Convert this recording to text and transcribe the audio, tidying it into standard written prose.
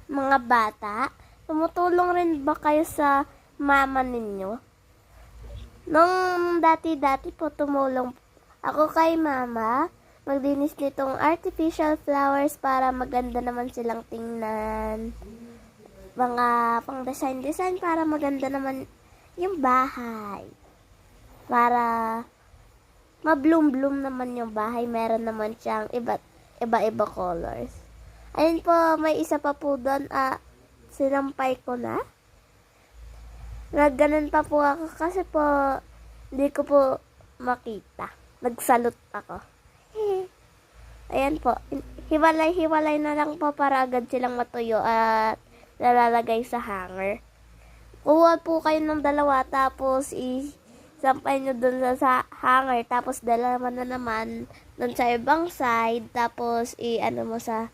mga bata, tumutulong rin ba kayo sa mama ninyo? Nung dati-dati po tumulong ako kay mama, maglinis nitong artificial flowers para maganda naman silang tingnan. Mga pang design para maganda naman yung bahay. Para ma-bloom naman yung bahay. Meron naman siyang iba-iba colors. Ayun po, may isa pa po doon. Sinampay ko na. Nagganon pa po ako kasi po hindi ko po makita. Nagsalot ako. Ayan po. Hiwalay-hiwalay na lang po para agad silang matuyo at nalalagay sa hanger. Kuha po kayo ng dalawa tapos isampay nyo dun sa hanger tapos dalawa na naman dun sa ibang side tapos ano mo sa